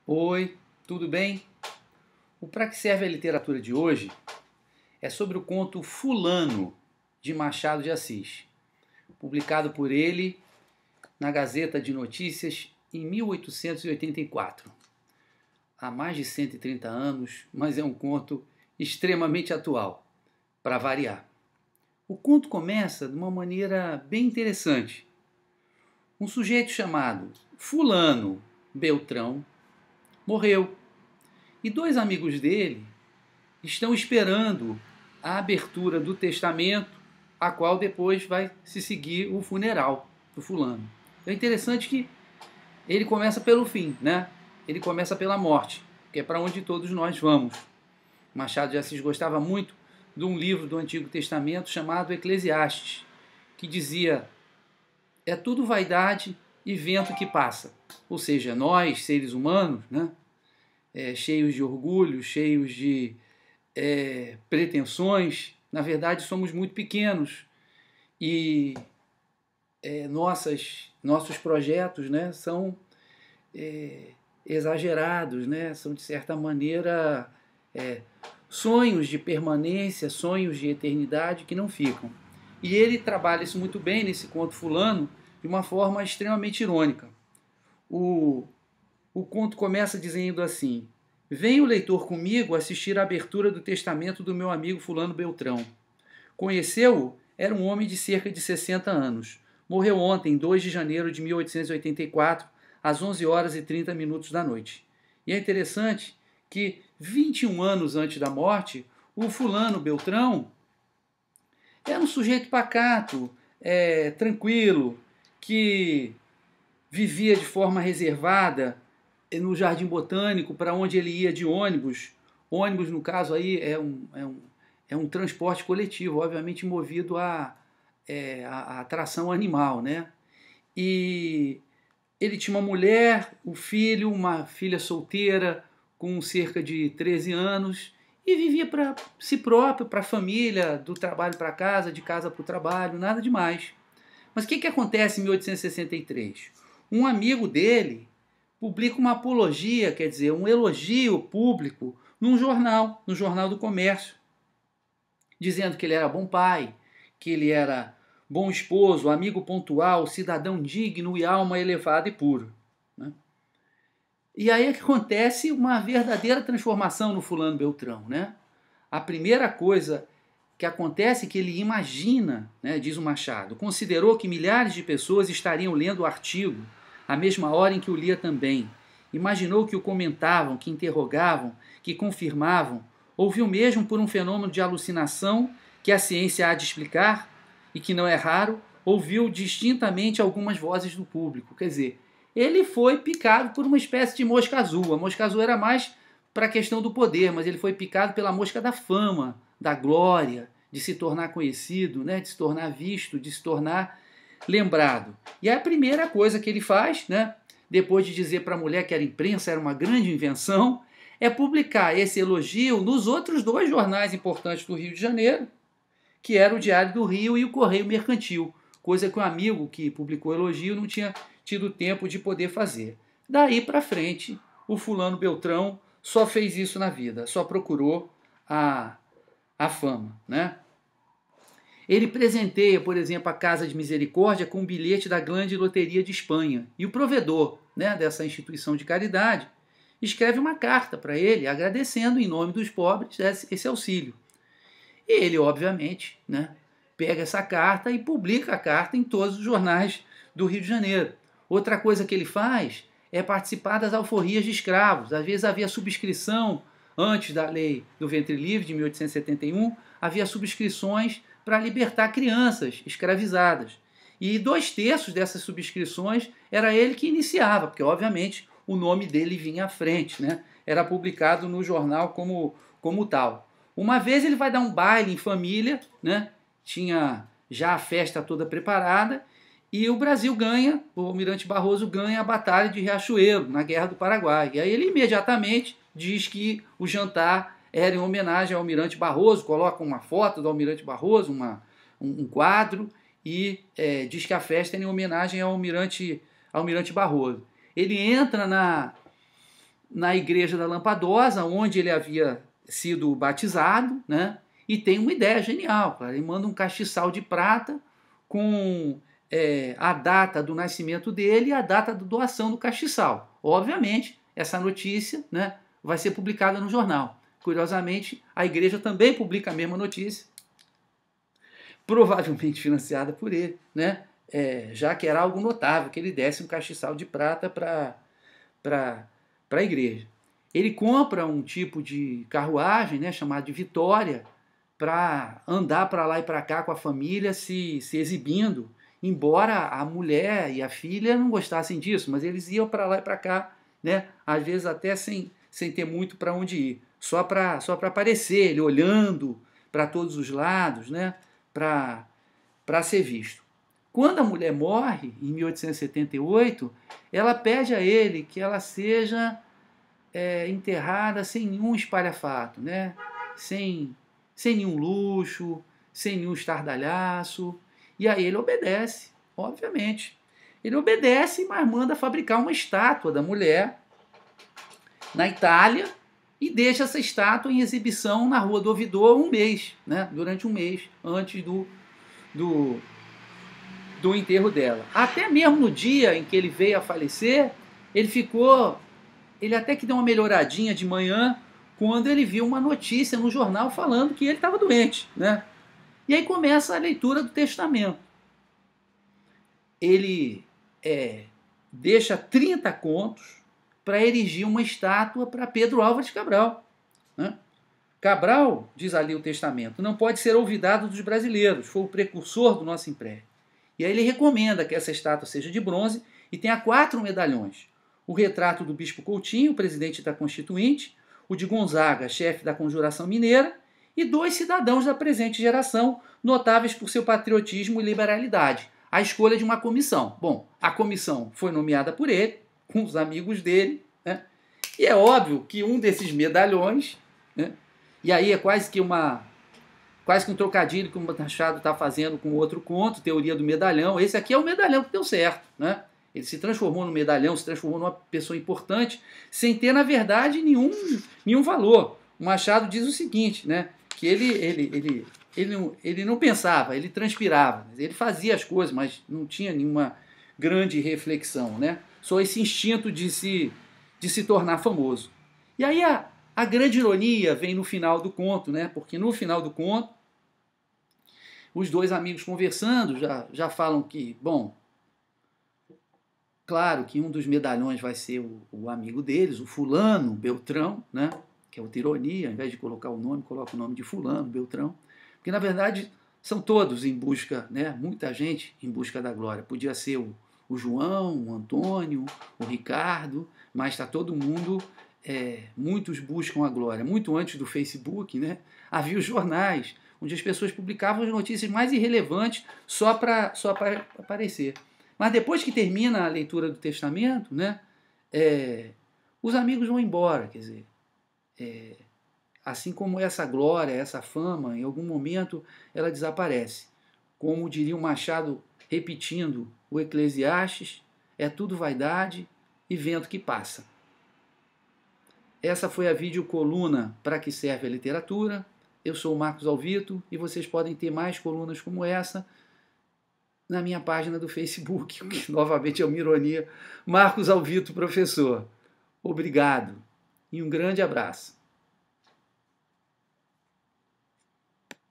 Oi, tudo bem? O Pra Que Serve a Literatura de hoje é sobre o conto Fulano, de Machado de Assis, publicado por ele na Gazeta de Notícias em 1884. Há mais de 130 anos, mas é um conto extremamente atual, para variar. O conto começa de uma maneira bem interessante. Um sujeito chamado Fulano Beltrão morreu e dois amigos dele estão esperando a abertura do testamento, a qual depois vai se seguir o funeral do fulano. É interessante que ele começa pelo fim, né? Ele começa pela morte, que é para onde todos nós vamos. Machado de Assis gostava muito de um livro do Antigo Testamento chamado Eclesiastes, que dizia: é tudo vaidade e vento que passa. Ou seja, nós, seres humanos, né, cheios de orgulho, cheios de pretensões, na verdade somos muito pequenos e nossos projetos, né, são exagerados, né, são de certa maneira sonhos de permanência, sonhos de eternidade que não ficam. E ele trabalha isso muito bem nesse conto Fulano, de uma forma extremamente irônica. O conto começa dizendo assim: venha o leitor comigo assistir à abertura do testamento do meu amigo Fulano Beltrão. Conheceu-o? Era um homem de cerca de 60 anos. Morreu ontem, 2 de janeiro de 1884, às 11 horas e 30 minutos da noite. E é interessante que 21 anos antes da morte, o Fulano Beltrão era um sujeito pacato, tranquilo, que vivia de forma reservada no Jardim Botânico, para onde ele ia de ônibus. Ônibus, no caso, aí é um transporte coletivo, obviamente movido a tração animal, né? E ele tinha uma mulher, um filho, uma filha solteira, com cerca de 13 anos, e vivia para si próprio, para a família, do trabalho para casa, de casa para o trabalho, nada demais. Mas o que acontece em 1863? Um amigo dele publica uma apologia, quer dizer, um elogio público, num jornal, no Jornal do Comércio, dizendo que ele era bom pai, que ele era bom esposo, amigo pontual, cidadão digno e alma elevada e puro. Né? E aí é que acontece uma verdadeira transformação no Fulano Beltrão. Né? A primeira coisa que acontece é que ele imagina, né, diz o Machado, considerou que milhares de pessoas estariam lendo o artigo à mesma hora em que o lia também. Imaginou que o comentavam, que interrogavam, que confirmavam, ouviu mesmo por um fenômeno de alucinação que a ciência há de explicar, e que não é raro, ouviu distintamente algumas vozes do público. Quer dizer, ele foi picado por uma espécie de mosca azul. A mosca azul era mais para a questão do poder, mas ele foi picado pela mosca da fama, da glória, de se tornar conhecido, né, de se tornar visto, de se tornar lembrado. E a primeira coisa que ele faz, né, depois de dizer para a mulher que a imprensa era uma grande invenção, é publicar esse elogio nos outros dois jornais importantes do Rio de Janeiro, que era o Diário do Rio e o Correio Mercantil, coisa que o amigo que publicou o elogio não tinha tido tempo de poder fazer. Daí para frente, o Fulano Beltrão só fez isso na vida, só procurou a fama, né? Ele presenteia, por exemplo, a Casa de Misericórdia com um bilhete da Grande Loteria de Espanha. E o provedor, né, dessa instituição de caridade escreve uma carta para ele agradecendo em nome dos pobres esse auxílio. E ele, obviamente, né, pega essa carta e publica a carta em todos os jornais do Rio de Janeiro. Outra coisa que ele faz é participar das alforrias de escravos. Às vezes havia subscrição, antes da lei do ventre livre de 1871, havia subscrições para libertar crianças escravizadas. E 2/3 dessas subscrições era ele que iniciava, porque obviamente o nome dele vinha à frente, né? Era publicado no jornal como tal. Uma vez ele vai dar um baile em família, né? Tinha já a festa toda preparada, e o Brasil ganha, o Almirante Barroso ganha a Batalha de Riachuelo, na Guerra do Paraguai. E aí ele imediatamente diz que o jantar era em homenagem ao Almirante Barroso, coloca uma foto do Almirante Barroso, um quadro, e diz que a festa é em homenagem ao Almirante Barroso. Ele entra na igreja da Lampadosa, onde ele havia sido batizado, né? E tem uma ideia genial, cara. Ele manda um castiçal de prata com a data do nascimento dele e a data da doação do castiçal. Obviamente, essa notícia, né, vai ser publicada no jornal. Curiosamente, a igreja também publica a mesma notícia, provavelmente financiada por ele, né? Já que era algo notável que ele desse um castiçal de prata para a igreja. Ele compra um tipo de carruagem, né, chamado de Vitória, para andar para lá e para cá com a família, se exibindo, embora a mulher e a filha não gostassem disso, mas eles iam para lá e para cá, né, às vezes até sem ter muito para onde ir, só para aparecer, ele olhando para todos os lados, né, para ser visto. Quando a mulher morre, em 1878, ela pede a ele que ela seja enterrada sem nenhum espalhafato, né? sem nenhum luxo, sem nenhum estardalhaço. E aí ele obedece, obviamente. Ele obedece, mas manda fabricar uma estátua da mulher na Itália e deixa essa estátua em exibição na Rua do Ouvidor um mês, né? Durante um mês, antes do enterro dela. Até mesmo no dia em que ele veio a falecer, ele até que deu uma melhoradinha de manhã, quando ele viu uma notícia no jornal falando que ele estava doente, né? E aí começa a leitura do testamento. Ele deixa 30 contos para erigir uma estátua para Pedro Álvares Cabral, né? Cabral, diz ali o testamento, não pode ser olvidado dos brasileiros, foi o precursor do nosso império. E aí ele recomenda que essa estátua seja de bronze e tenha 4 medalhões. O retrato do Bispo Coutinho, presidente da Constituinte, o de Gonzaga, chefe da Conjuração Mineira, e 2 cidadãos da presente geração, notáveis por seu patriotismo e liberalidade. A escolha de uma comissão. Bom, a comissão foi nomeada por ele, com os amigos dele, né? E é óbvio que um desses medalhões, né? E aí é quase que um trocadilho que o Machado está fazendo com outro conto, Teoria do Medalhão. Esse aqui é o medalhão que deu certo, né? Ele se transformou no medalhão, se transformou numa pessoa importante, sem ter, na verdade, nenhum valor. O Machado diz o seguinte, né? Que ele não pensava, ele transpirava. Ele fazia as coisas, mas não tinha nenhuma grande reflexão, né? Só esse instinto de se tornar famoso. E aí a grande ironia vem no final do conto, né? Porque no final do conto, os 2 amigos conversando já falam que, bom, claro que um dos medalhões vai ser o amigo deles, o fulano, Beltrão, né? Que é outra ironia, ao invés de colocar o nome, coloca o nome de fulano, Beltrão. Porque, na verdade, são todos em busca, né? Muita gente em busca da glória. Podia ser o João, o Antônio, o Ricardo, mas está todo mundo... muitos buscam a glória. Muito antes do Facebook, né, havia os jornais, onde as pessoas publicavam as notícias mais irrelevantes só para aparecer. Mas depois que termina a leitura do testamento, né, os amigos vão embora. Quer dizer, assim como essa glória, essa fama, em algum momento ela desaparece. Como diria o Machado, repetindo o Eclesiastes, é tudo vaidade e vento que passa. Essa foi a videocoluna Para que serve a literatura. Eu sou o Marcos Alvito e vocês podem ter mais colunas como essa na minha página do Facebook, o que novamente é uma ironia. Marcos Alvito, professor. Obrigado e um grande abraço.